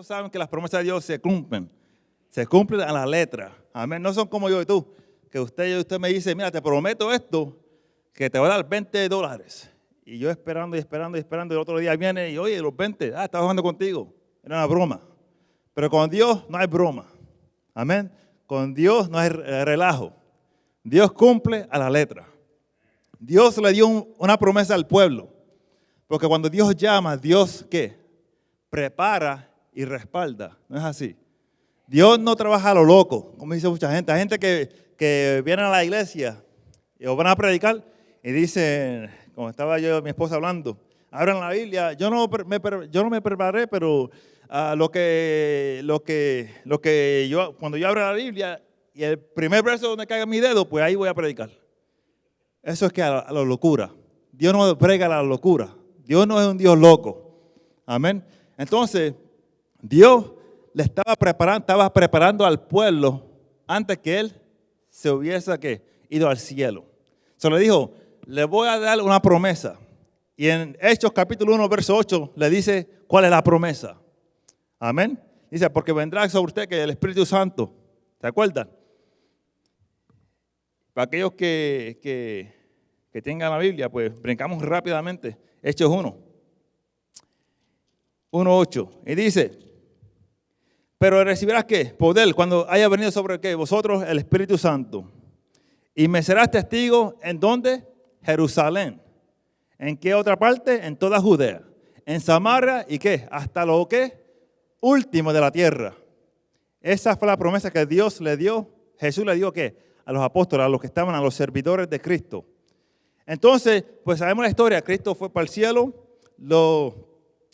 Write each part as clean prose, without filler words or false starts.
¿Cuántos saben que las promesas de Dios se cumplen? Se cumplen a la letra. Amén. No son como yo y tú, que usted me dice, mira, te prometo esto, que te voy a dar $20. Y yo esperando, y el otro día viene y, oye, los 20, estaba jugando contigo. Era una broma. Pero con Dios no hay broma. Amén. Con Dios no hay relajo. Dios cumple a la letra. Dios le dio una promesa al pueblo. Porque cuando Dios llama, Dios, ¿qué? Prepara y respalda. No es así. Dios no trabaja a lo loco, como dice mucha gente. Hay gente que viene a la iglesia o van a predicar y dicen, como estaba yo y mi esposa hablando, abran la Biblia. Yo no me preparé, pero cuando yo abro la Biblia y el primer verso donde caiga mi dedo, pues ahí voy a predicar. Eso es que a la locura. Dios no prega a la locura. Dios no es un Dios loco. Amén. Entonces, Dios le estaba preparando al pueblo antes que él se hubiese ido al cielo. Se le dijo, le voy a dar una promesa. Y en Hechos capítulo 1, verso 8, le dice cuál es la promesa. Amén. Dice, porque vendrá sobre usted que el Espíritu Santo. ¿Se acuerdan? Para aquellos que tengan la Biblia, pues brincamos rápidamente. Hechos 1:8. Y dice, pero recibirás ¿qué? Poder cuando haya venido sobre ¿qué? Vosotros el Espíritu Santo. Y me serás testigo ¿en dónde? Jerusalén. ¿En qué otra parte? En toda Judea. En Samaria y ¿qué? Hasta lo ¿qué? Último de la tierra. Esa fue la promesa que Dios le dio. Jesús le dio ¿qué? A los apóstoles, a los que estaban, a los servidores de Cristo. Entonces, pues sabemos la historia. Cristo fue para el cielo. Los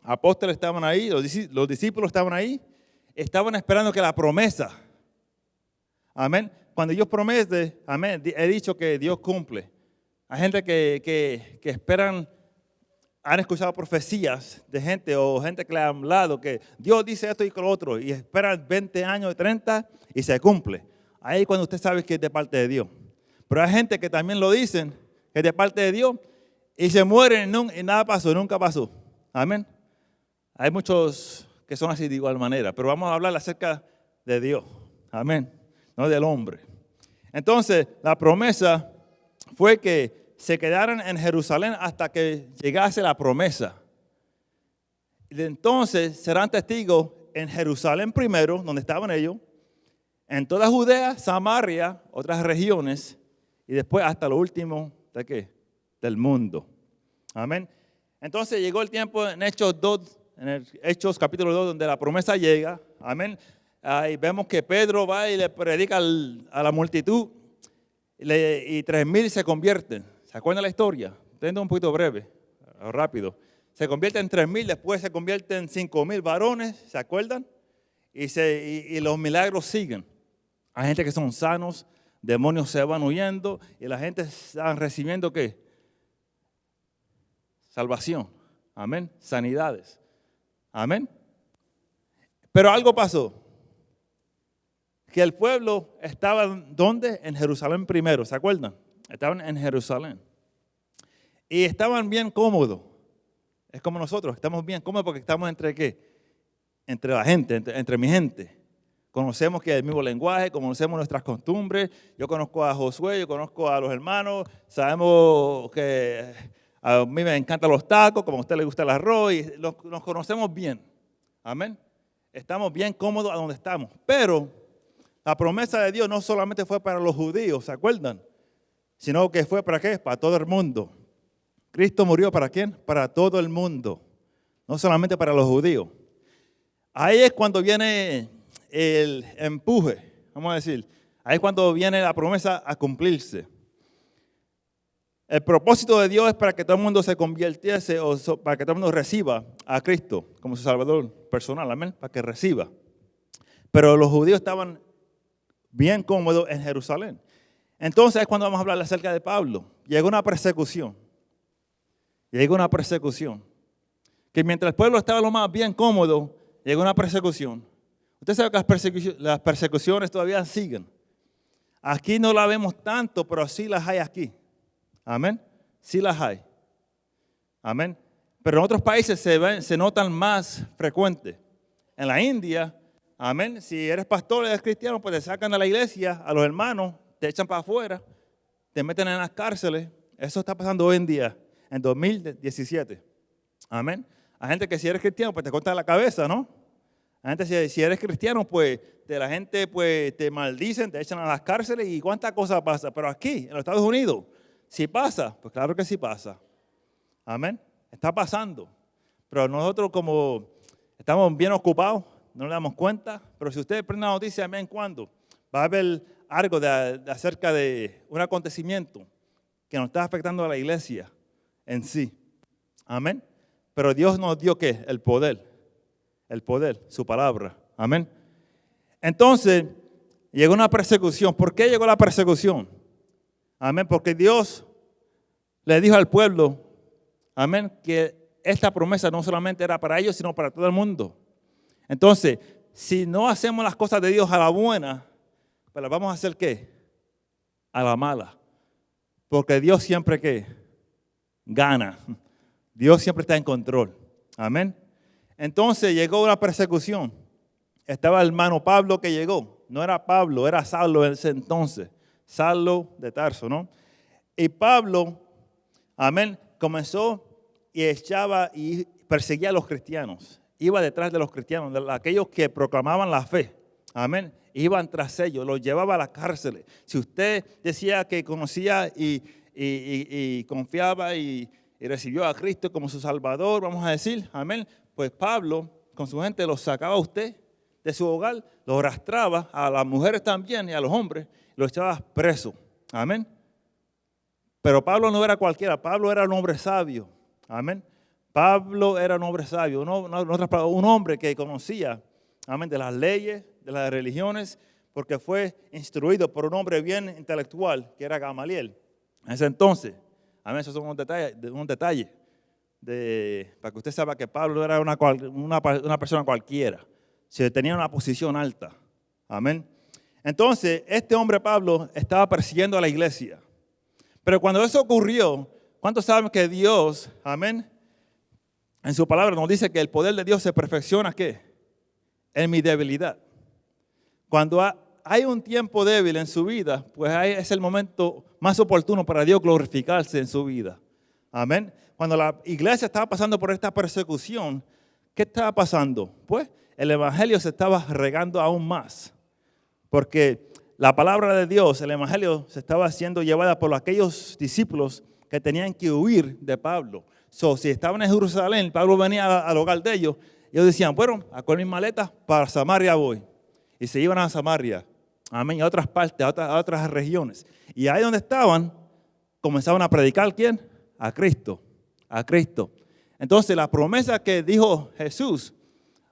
apóstoles estaban ahí. Los discípulos estaban ahí. Estaban esperando que la promesa. Amén. Cuando Dios promete, amén, he dicho que Dios cumple. Hay gente que esperan, han escuchado profecías de gente o gente que le ha hablado que Dios dice esto y lo otro y esperan 20 años, 30 y se cumple. Ahí cuando usted sabe que es de parte de Dios. Pero hay gente que también lo dicen, que es de parte de Dios y se mueren y nada pasó, nunca pasó. Amén. Hay muchos que son así de igual manera, pero vamos a hablar acerca de Dios. Amén. No del hombre. Entonces, la promesa fue que se quedaran en Jerusalén hasta que llegase la promesa. Y entonces serán testigos en Jerusalén primero, donde estaban ellos, en toda Judea, Samaria, otras regiones, y después hasta lo último, ¿de qué? Del mundo. Amén. Entonces llegó el tiempo en Hechos 2, en el Hechos capítulo 2, donde la promesa llega. Amén. Ahí vemos que Pedro va y le predica a la multitud y 3,000 se convierten. ¿Se acuerdan la historia? Tengo un poquito breve, rápido. Se convierten en 3,000, después se convierten en 5,000 varones, ¿se acuerdan? Y los milagros siguen. Hay gente que son sanos, demonios se van huyendo y la gente está recibiendo ¿qué? Salvación. Amén. Sanidades. Amén. Pero algo pasó. Que el pueblo estaba, ¿dónde? En Jerusalén primero, ¿se acuerdan? Estaban en Jerusalén. Y estaban bien cómodos. Es como nosotros, estamos bien cómodos porque estamos entre ¿qué? Entre la gente, entre mi gente. Conocemos que el mismo lenguaje, conocemos nuestras costumbres. Yo conozco a Josué, yo conozco a los hermanos. Sabemos que a mí me encantan los tacos, como a usted le gusta el arroz. Y nos conocemos bien. Amén. Estamos bien cómodos a donde estamos. Pero la promesa de Dios no solamente fue para los judíos, ¿se acuerdan? Sino que fue ¿para qué? Para todo el mundo. Cristo murió ¿para quién? Para todo el mundo. No solamente para los judíos. Ahí es cuando viene el empuje, vamos a decir. Ahí es cuando viene la promesa a cumplirse. El propósito de Dios es para que todo el mundo se convirtiese o para que todo el mundo reciba a Cristo como su Salvador personal, amén, para que reciba. Pero los judíos estaban bien cómodos en Jerusalén. Entonces es cuando vamos a hablar acerca de Pablo. Llegó una persecución. Que mientras el pueblo estaba lo más bien cómodo, llegó una persecución. Usted sabe que las persecuciones todavía siguen. Aquí no la vemos tanto, pero sí las hay aquí. Amén. Sí las hay. Amén. Pero en otros países se notan más frecuentes. en la India, amén, si eres pastor o eres cristiano, pues te sacan de la iglesia, a los hermanos, te echan para afuera, te meten en las cárceles. Eso está pasando hoy en día, en 2017. Amén. Hay gente que si eres cristiano, pues te corta la cabeza, ¿no? Hay gente si eres cristiano, pues la gente pues, te maldicen, te echan a las cárceles y cuántas cosas pasa. Pero aquí, en los Estados Unidos, ¿sí pasa? Pues claro que sí pasa. Amén. Está pasando. Pero nosotros como estamos bien ocupados, no nos damos cuenta. Pero si usted prende la noticia de vez en cuando, va a ver algo acerca de un acontecimiento que nos está afectando a la iglesia en sí. Amén. Pero Dios nos dio ¿qué? El poder, su palabra. Amén. Entonces, llegó una persecución. ¿Por qué llegó la persecución? Amén. Porque Dios le dijo al pueblo, amén, que esta promesa no solamente era para ellos, sino para todo el mundo. Entonces, si no hacemos las cosas de Dios a la buena, pues las vamos a hacer ¿qué? A la mala. Porque Dios siempre ¿qué? Gana. Dios siempre está en control. Amén. Entonces llegó una persecución. Estaba el hermano Pablo que llegó. No era Pablo, era Saulo en ese entonces. Saulo de Tarso, ¿no? Y Pablo, amén, comenzó y echaba y perseguía a los cristianos. Iba detrás de los cristianos, de aquellos que proclamaban la fe. Amén. Iban tras ellos, los llevaba a la cárcel. Si usted decía que conocía y confiaba y recibió a Cristo como su Salvador, vamos a decir, amén, pues Pablo con su gente los sacaba a usted de su hogar, los arrastraba a las mujeres también y a los hombres, los echaba presos, amén. Pero Pablo no era cualquiera, Pablo era un hombre sabio, amén. Pablo era un hombre sabio, un hombre que conocía, amén, de las leyes, de las religiones, porque fue instruido por un hombre bien intelectual, que era Gamaliel. En ese entonces, amén, esos son unos detalles para que usted sepa que Pablo no era una persona cualquiera, se tenía una posición alta, amén. Entonces, este hombre Pablo estaba persiguiendo a la iglesia. Pero cuando eso ocurrió, ¿cuántos saben que Dios, amén, en su palabra nos dice que el poder de Dios se perfecciona, ¿qué? En mi debilidad. Cuando hay un tiempo débil en su vida, pues ahí es el momento más oportuno para Dios glorificarse en su vida. Amén. Cuando la iglesia estaba pasando por esta persecución, ¿qué estaba pasando? Pues el evangelio se estaba regando aún más. Porque la palabra de Dios, el evangelio, se estaba siendo llevada por aquellos discípulos que tenían que huir de Pablo. Si estaban en Jerusalén, Pablo venía al hogar de ellos, y ellos decían, bueno, a con mis maletas, para Samaria voy. Y se iban a Samaria, amén, a otras partes, a otras regiones. Y ahí donde estaban, comenzaban a predicar, ¿quién? A Cristo, a Cristo. Entonces la promesa que dijo Jesús,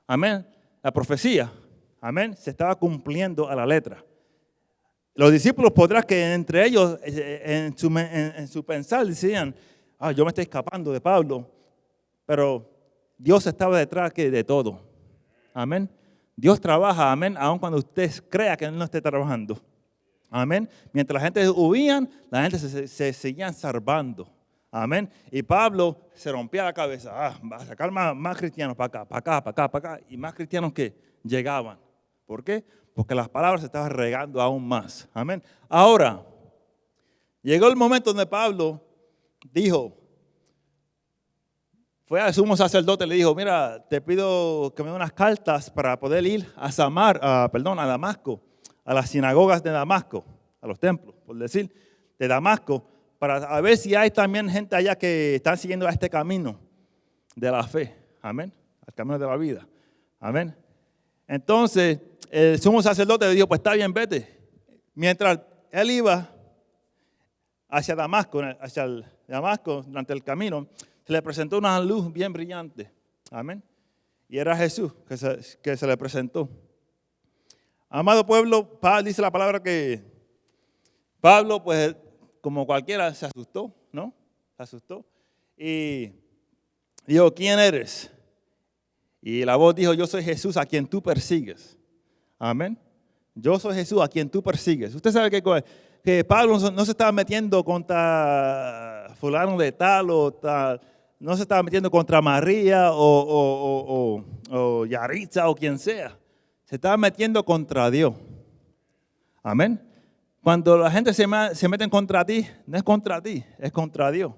amén, la profecía, amén, se estaba cumpliendo a la letra. Los discípulos podrán que entre ellos, en su pensar, decían, yo me estoy escapando de Pablo, pero Dios estaba detrás de todo, amén. Dios trabaja, amén, aun cuando usted crea que Él no esté trabajando. Amén. Mientras la gente huían, la gente se seguían salvando. Amén. Y Pablo se rompía la cabeza. Va a sacar más cristianos para acá. Y más cristianos que llegaban. ¿Por qué? Porque las palabras se estaban regando aún más. Amén. Ahora, llegó el momento donde Pablo dijo, fue al sumo sacerdote y le dijo, mira, te pido que me dé unas cartas para poder ir a Damasco, a las sinagogas de Damasco, a los templos, por decir, de Damasco, para ver si hay también gente allá que están siguiendo a este camino de la fe, amén, al camino de la vida, amén. Entonces, el sumo sacerdote le dijo, pues está bien, vete. Mientras él iba hacia Damasco, durante el camino, se le presentó una luz bien brillante. Amén. Y era Jesús que se le presentó. Amado pueblo, dice la palabra que Pablo, pues como cualquiera, se asustó, ¿no? Se asustó. Y dijo, ¿quién eres? Y la voz dijo, yo soy Jesús a quien tú persigues. Amén. Yo soy Jesús a quien tú persigues. Usted sabe que Pablo no se estaba metiendo contra fulano de tal o tal, no se estaba metiendo contra María o Yaritza o quien sea. Se estaba metiendo contra Dios. Amén. Cuando la gente se mete contra ti, no es contra ti, es contra Dios.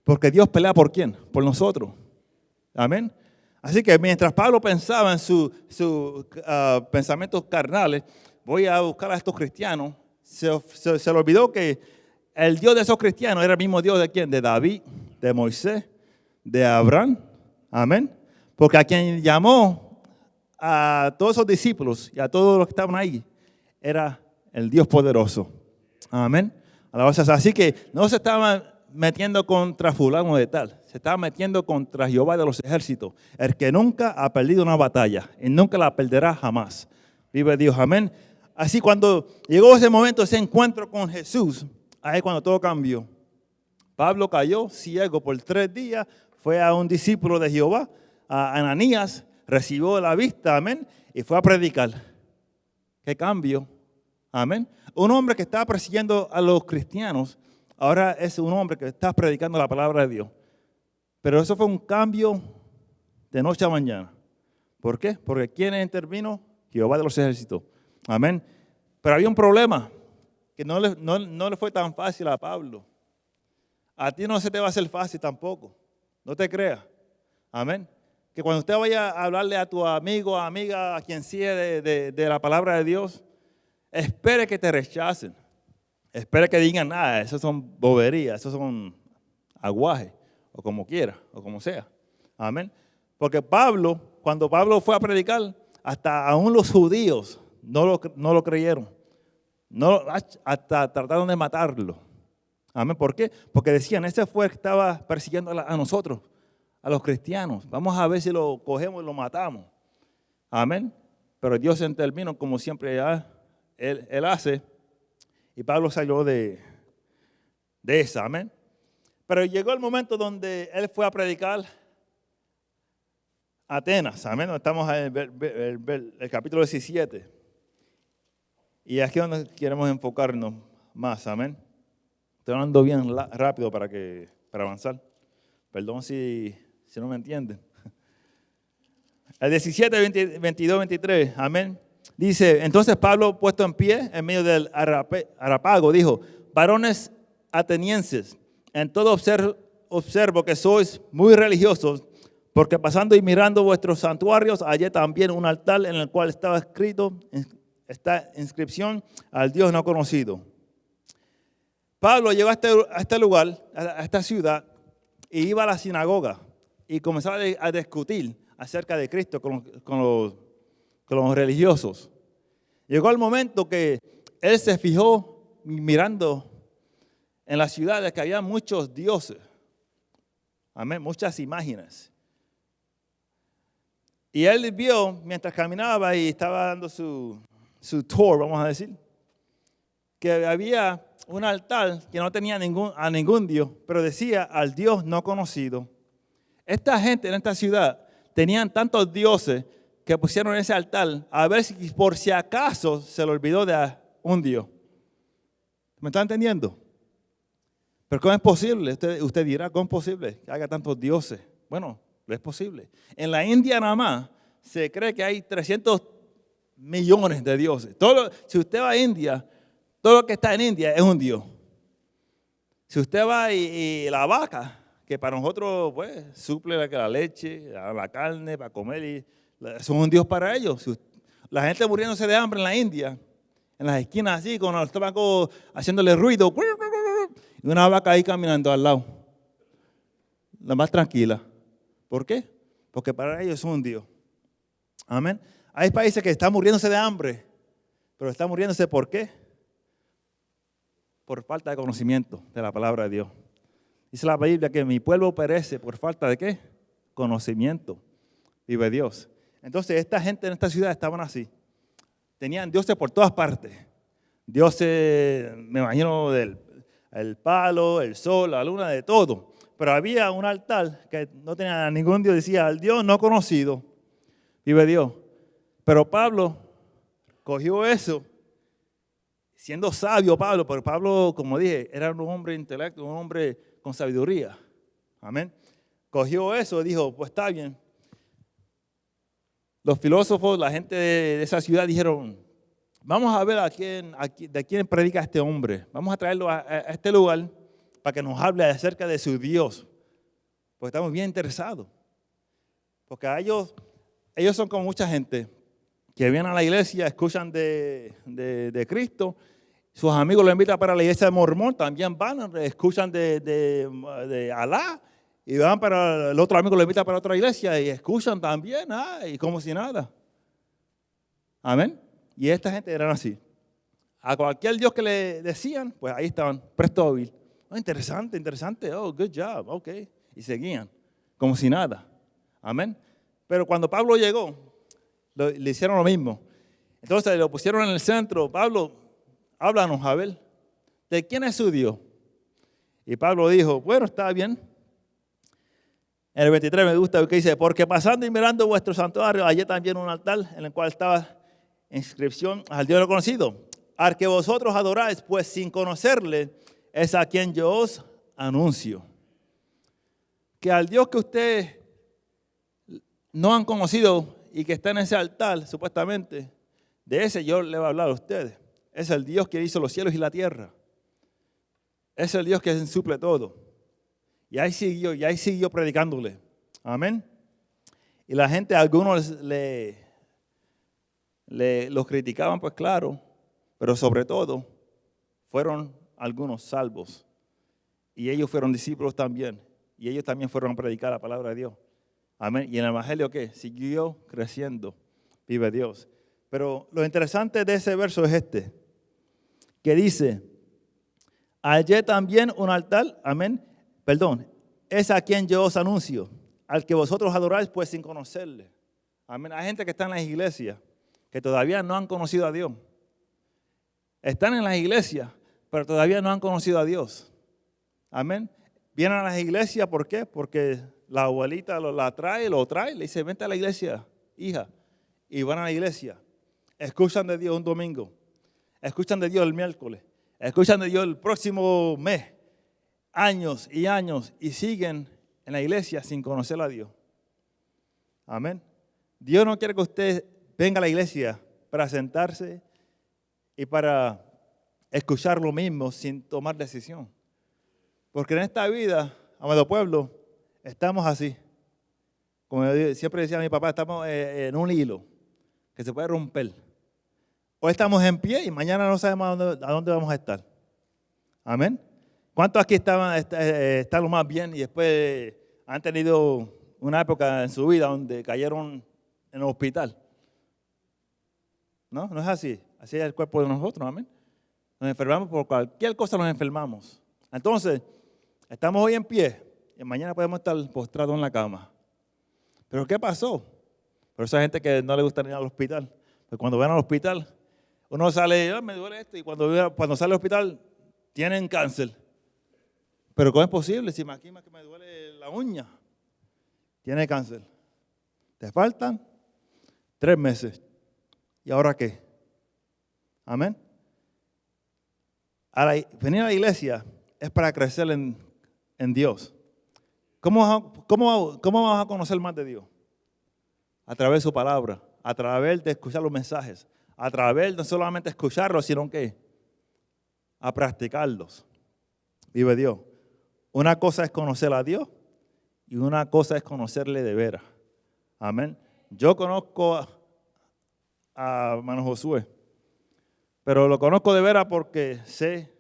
Porque Dios pelea ¿por quién? Por nosotros. Amén. Así que mientras Pablo pensaba en sus pensamientos carnales, voy a buscar a estos cristianos, se le olvidó que el Dios de esos cristianos era el mismo Dios de quién, de David, de Moisés, de Abraham. Amén. Porque a quien llamó a todos esos discípulos y a todos los que estaban ahí era el Dios poderoso. Amén. Así que no se estaban metiendo contra fulano de tal, se estaba metiendo contra Jehová de los ejércitos, el que nunca ha perdido una batalla y nunca la perderá jamás. Vive Dios, amén. Así cuando llegó ese momento, ese encuentro con Jesús, ahí cuando todo cambió. Pablo cayó ciego por 3 días, fue a un discípulo de Jehová, a Ananías, recibió la vista, amén, y fue a predicar. ¿Qué cambio? Amén. Un hombre que estaba persiguiendo a los cristianos, ahora es un hombre que está predicando la palabra de Dios. Pero eso fue un cambio de noche a mañana. ¿Por qué? Porque ¿quién intervino? Jehová de los ejércitos. Amén. Pero había un problema, que no le fue tan fácil a Pablo. A ti no se te va a hacer fácil tampoco. No te creas. Amén. Que cuando usted vaya a hablarle a tu amigo, amiga, a quien sea de la palabra de Dios, espere que te rechacen. Espere que digan, esos son boberías, esos son aguajes, o como quiera, o como sea. Amén. Porque Pablo, cuando Pablo fue a predicar, hasta aún los judíos no lo creyeron. Hasta trataron de matarlo. Amén. ¿Por qué? Porque decían, ese fue el que estaba persiguiendo a nosotros, a los cristianos. Vamos a ver si lo cogemos y lo matamos. Amén. Pero Dios intervino como siempre él hace. Y Pablo salió de esa. Amén. Pero llegó el momento donde él fue a predicar a Atenas. Amén. Estamos en el capítulo 17. Y aquí es donde queremos enfocarnos más. Amén. Estoy hablando bien rápido para avanzar. Perdón si no me entienden. El 17, 22, 23. Amén. Dice, entonces Pablo, puesto en pie en medio del Areópago, dijo, varones atenienses, en todo observo que sois muy religiosos, porque pasando y mirando vuestros santuarios, hallé también un altar en el cual estaba escrito esta inscripción al Dios no conocido. Pablo llegó a este lugar, a esta ciudad, y iba a la sinagoga y comenzaba a discutir acerca de Cristo con los religiosos. Llegó el momento que él se fijó mirando en las ciudades que había muchos dioses, amén, muchas imágenes. Y él vio, mientras caminaba y estaba dando su tour, vamos a decir, que había un altar que no tenía a ningún Dios, pero decía al Dios no conocido. Esta gente en esta ciudad tenían tantos dioses que pusieron ese altar a ver si por si acaso se le olvidó de un Dios. ¿Me está entendiendo? Pero ¿cómo es posible? Usted dirá, ¿cómo es posible que haya tantos dioses? Bueno, es posible. En la India nada más se cree que hay 300 millones de dioses. Si usted va a India, todo lo que está en India es un dios. Si usted va y la vaca, que para nosotros pues suple la leche, la carne para comer, son un dios para ellos. La gente muriéndose de hambre en la India, en las esquinas así, con el estómago haciéndole ruido, y una vaca ahí caminando al lado, la más tranquila. ¿Por qué? Porque para ellos es un dios. Amén. Hay países que están muriéndose de hambre, pero están muriéndose ¿por qué? Por falta de conocimiento de la palabra de Dios. Dice la Biblia que mi pueblo perece por falta de ¿qué? Conocimiento. Vive Dios. Entonces esta gente en esta ciudad estaban así. Tenían dioses por todas partes. Dioses, me imagino, el palo, el sol, la luna, de todo. Pero había un altar que no tenía ningún Dios. Decía, al Dios no conocido. Vive Dios. Pero Pablo cogió eso. Siendo sabio Pablo, pero Pablo, como dije, era un hombre intelecto, un hombre con sabiduría. Amén. cogió eso y dijo, pues está bien. Los filósofos, la gente de esa ciudad dijeron, vamos a ver de quién predica este hombre. Vamos a traerlo a este lugar para que nos hable acerca de su Dios. Porque estamos bien interesados. Porque a ellos son como mucha gente que vienen a la iglesia, escuchan de Cristo. Sus amigos lo invitan para la iglesia de Mormón, también van, escuchan de Alá. Y van para, el otro amigo lo invita para otra iglesia y escuchan también, y como si nada. Amén. Y esta gente eran así. A cualquier Dios que le decían, pues ahí estaban, presto a oír. Oh, interesante, oh, good job, ok. Y seguían, como si nada. Amén. Pero cuando Pablo llegó, le hicieron lo mismo. Entonces lo pusieron en el centro. Pablo, háblanos, a ver, ¿de quién es su Dios? Y Pablo dijo, bueno, está bien. En el 23 me gusta lo que dice, porque pasando y mirando vuestro santuario, hallé también un altar en el cual estaba inscripción al Dios no conocido, al que vosotros adoráis, pues sin conocerle, es a quien yo os anuncio. Que al Dios que ustedes no han conocido y que está en ese altar, supuestamente, de ese yo le voy a hablar a ustedes. Es el Dios que hizo los cielos y la tierra. Es el Dios que suple todo. Y ahí siguió predicándole. Amén. Y la gente, algunos los criticaban, pues claro, pero sobre todo fueron algunos salvos. Y ellos fueron discípulos también. Y ellos también fueron a predicar la palabra de Dios. Amén. Y en el evangelio, ¿qué? Siguió creciendo. Vive Dios. Pero lo interesante de ese verso es este, que dice, hallé también un altar, amén. Perdón, es a quien yo os anuncio, al que vosotros adoráis, pues sin conocerle. Amén. Hay gente que está en las iglesias que todavía no han conocido a Dios. Están en las iglesias, pero todavía no han conocido a Dios. Amén. Vienen a las iglesias, ¿por qué? Porque la abuelita lo trae, le dice, vente a la iglesia, hija. Y van a la iglesia. Escuchan de Dios un domingo. Escuchan de Dios el miércoles. Escuchan de Dios el próximo mes. Años y siguen en la iglesia sin conocer a Dios. Amén. Dios no quiere que usted venga a la iglesia para sentarse y para escuchar lo mismo sin tomar decisión. Porque en esta vida, amado pueblo, estamos así. Como siempre decía mi papá, estamos en un hilo que se puede romper. Hoy estamos en pie y mañana no sabemos a dónde vamos a estar. Amén. ¿Cuántos aquí están lo más bien y después han tenido una época en su vida donde cayeron en el hospital? No es así. Así es el cuerpo de nosotros, amén. Nos enfermamos por cualquier cosa, nos enfermamos. Entonces, estamos hoy en pie y mañana podemos estar postrados en la cama. ¿Pero qué pasó? Por esa gente que no le gusta ir al hospital. Pues cuando van al hospital, uno sale, me duele esto, y cuando sale al hospital, tienen cáncer. Pero ¿cómo es posible? Si aquí que me duele la uña, tiene cáncer. Te faltan 3 meses. ¿Y ahora qué? Amén. Ahora, venir a la iglesia es para crecer en Dios. ¿Cómo vamos a conocer más de Dios? A través de su palabra, a través de escuchar los mensajes, a través de no solamente escucharlos, sino que a practicarlos. Vive Dios. Una cosa es conocer a Dios y una cosa es conocerle de veras. Amén. Yo conozco a hermano Josué, pero lo conozco de veras porque sé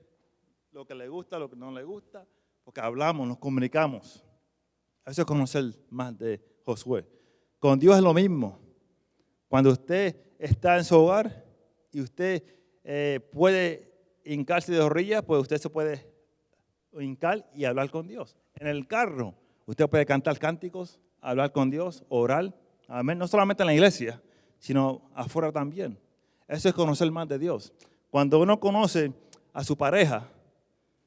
lo que le gusta, lo que no le gusta, porque hablamos, nos comunicamos. Eso es conocer más de Josué. Con Dios es lo mismo. Cuando usted está en su hogar y usted puede hincarse de rodillas, pues usted se puede hincar y hablar con Dios. En el carro, usted puede cantar cánticos, hablar con Dios, orar. Amén. No solamente en la iglesia, sino afuera también. Eso es conocer más de Dios. Cuando uno conoce a su pareja,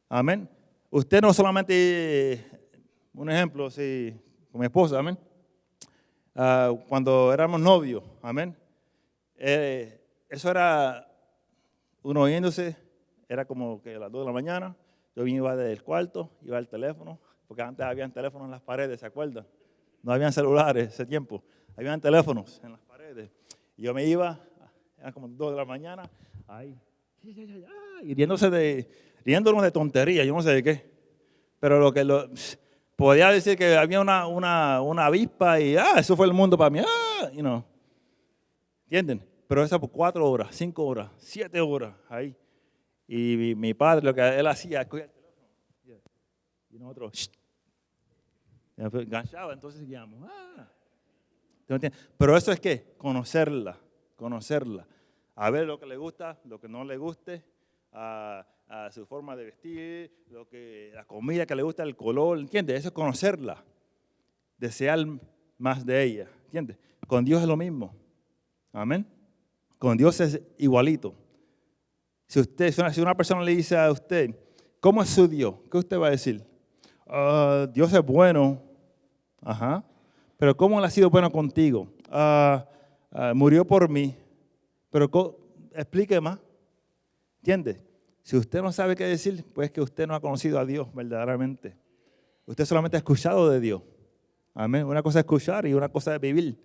amén. Usted no solamente, un ejemplo, con mi esposa, amén. Cuando éramos novios, amén. Eso era uno oyéndose, era como que a las 2 de la mañana. Yo iba del cuarto, iba al teléfono, porque antes habían teléfonos en las paredes, ¿se acuerdan? No habían celulares ese tiempo, habían teléfonos en las paredes. Y yo me iba, eran como 2 de la mañana, ahí, y riéndonos de tonterías, yo no sé de qué. Pero podía decir que había una avispa y eso fue el mundo para mí, ¿entienden? Pero eso por 4 horas, 5 horas, 7 horas ahí. Y mi padre, lo que él hacía, cogía el teléfono y nosotros, enganchaba, entonces guiamos. Pero eso es ¿qué? Conocerla, a ver lo que le gusta, lo que no le guste, a su forma de vestir, la comida que le gusta, el color, ¿entiendes? Eso es conocerla, desear más de ella, ¿entiendes? Con Dios es lo mismo, amén. Con Dios es igualito. Si una persona le dice a usted, ¿cómo es su Dios? ¿Qué usted va a decir? Dios es bueno, ajá, pero ¿cómo Él ha sido bueno contigo? Murió por mí, pero explique más, ¿entiende? Si usted no sabe qué decir, pues que usted no ha conocido a Dios verdaderamente. Usted solamente ha escuchado de Dios, amén. Una cosa es escuchar y una cosa es vivir,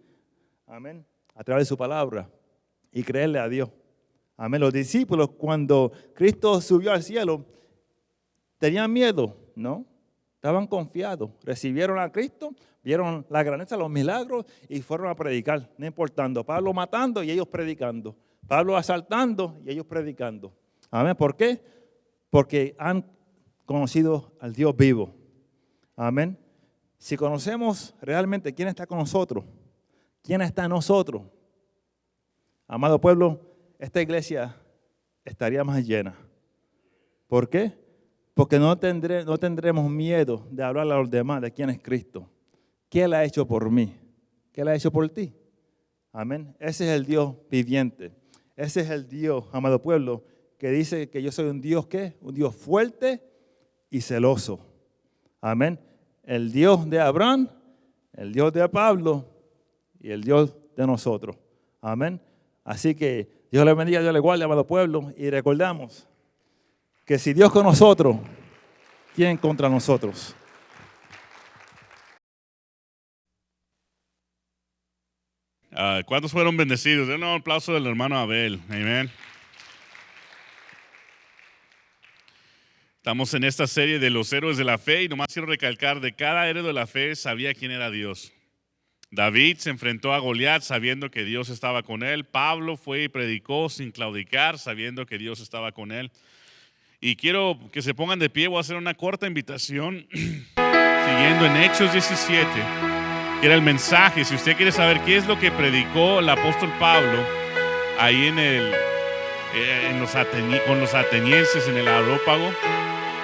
amén, a través de su palabra y creerle a Dios. Amén. Los discípulos, cuando Cristo subió al cielo, ¿tenían miedo? No. Estaban confiados. Recibieron a Cristo, vieron la grandeza, los milagros y fueron a predicar, no importando. Pablo matando y ellos predicando. Pablo asaltando y ellos predicando. Amén. ¿Por qué? Porque han conocido al Dios vivo. Amén. Si conocemos realmente quién está con nosotros, quién está en nosotros, amado pueblo, esta iglesia estaría más llena. ¿Por qué? Porque no tendremos miedo de hablar a los demás de quién es Cristo. ¿Qué Él ha hecho por mí? ¿Qué Él ha hecho por ti? Amén. Ese es el Dios viviente. Ese es el Dios, amado pueblo, que dice que yo soy un Dios, ¿qué? Un Dios fuerte y celoso. Amén. El Dios de Abraham, el Dios de Pablo y el Dios de nosotros. Amén. Así que Dios le bendiga, Dios le guarde, amado pueblo, y recordamos que si Dios con nosotros, ¿quién contra nosotros? ¿Cuántos fueron bendecidos? Den un aplauso del hermano Abel. Amén. Estamos en esta serie de los héroes de la fe y nomás quiero recalcar, de cada héroe de la fe sabía quién era Dios. David se enfrentó a Goliat sabiendo que Dios estaba con él. Pablo fue y predicó sin claudicar sabiendo que Dios estaba con él. Y quiero que se pongan de pie, voy a hacer una corta invitación siguiendo en Hechos 17, que era el mensaje. Si usted quiere saber qué es lo que predicó el apóstol Pablo ahí con los atenienses en el Areópago,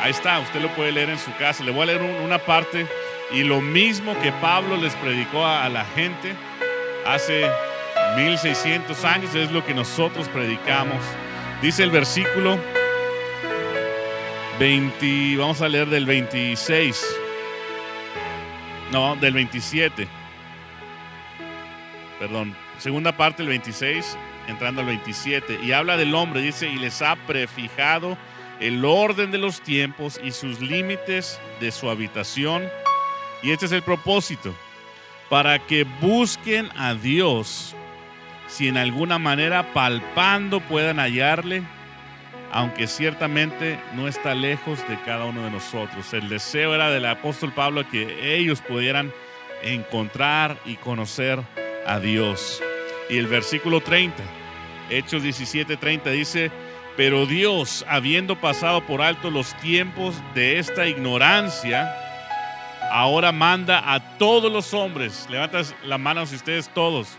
ahí está, usted lo puede leer en su casa. Le voy a leer una parte. Y lo mismo que Pablo les predicó a la gente hace 1600 años es lo que nosotros predicamos. Dice el versículo 20, vamos a leer del 26. No, del 27. Perdón, segunda parte del 26, entrando al 27. Y habla del hombre, dice, y les ha prefijado el orden de los tiempos y sus límites de su habitación. Y este es el propósito, para que busquen a Dios, si en alguna manera palpando puedan hallarle, aunque ciertamente no está lejos de cada uno de nosotros. El deseo era del apóstol Pablo que ellos pudieran encontrar y conocer a Dios. Y el versículo 30, Hechos 17:30 dice, pero Dios, habiendo pasado por alto los tiempos de esta ignorancia, ahora manda a todos los hombres. Levantas la mano si ustedes todos,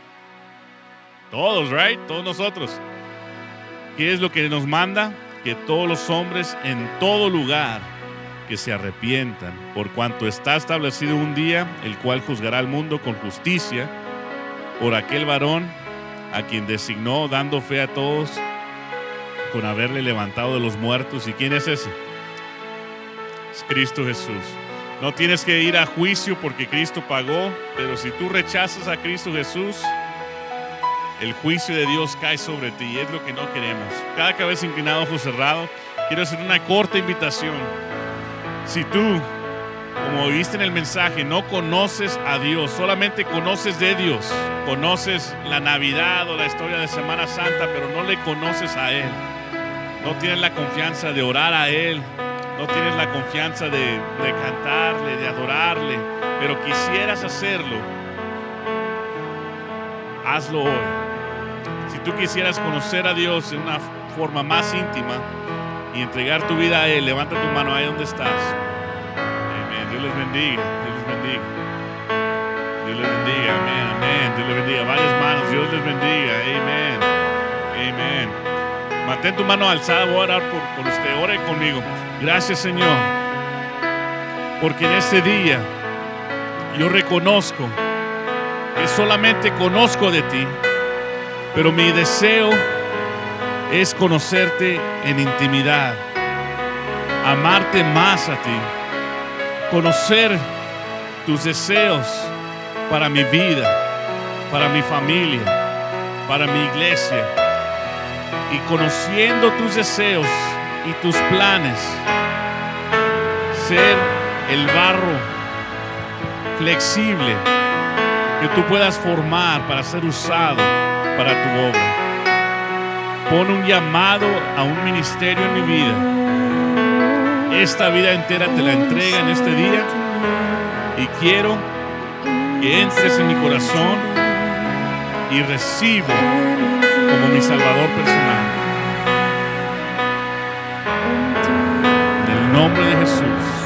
right? Todos nosotros. ¿Qué es lo que nos manda? Que todos los hombres en todo lugar que se arrepientan, por cuanto está establecido un día el cual juzgará al mundo con justicia por aquel varón a quien designó, dando fe a todos con haberle levantado de los muertos. ¿Y quién es ese? Es Cristo Jesús. No tienes que ir a juicio porque Cristo pagó, pero si tú rechazas a Cristo Jesús, el juicio de Dios cae sobre ti y es lo que no queremos. Cada cabeza inclinada, ojo cerrado, quiero hacer una corta invitación. Si tú como viste en el mensaje, no conoces a Dios, solamente conoces de Dios. Conoces la Navidad o la historia de Semana Santa, pero no le conoces a Él. No tienes la confianza de orar a Él. No tienes la confianza de cantarle, de adorarle, pero quisieras hacerlo. Hazlo hoy. Si tú quisieras conocer a Dios de una forma más íntima y entregar tu vida a Él, levanta tu mano ahí donde estás. Amén. Dios les bendiga. Dios les bendiga. Dios les bendiga. Amén. Amén. Dios les bendiga. Varias manos. Dios les bendiga. Amén. Amén. Mantén tu mano alzada. Voy a orar por usted. Ore conmigo. Gracias, Señor, porque en este día yo reconozco que solamente conozco de ti, pero mi deseo es conocerte en intimidad, amarte más a ti, conocer tus deseos para mi vida, para mi familia, para mi iglesia, y conociendo tus deseos y tus planes, ser el barro flexible que tú puedas formar para ser usado para tu obra. Pon un llamado a un ministerio en mi vida. Esta vida entera te la entrega en este día y quiero que entres en mi corazón y recibo como mi Salvador personal. En el nombre de Jesús.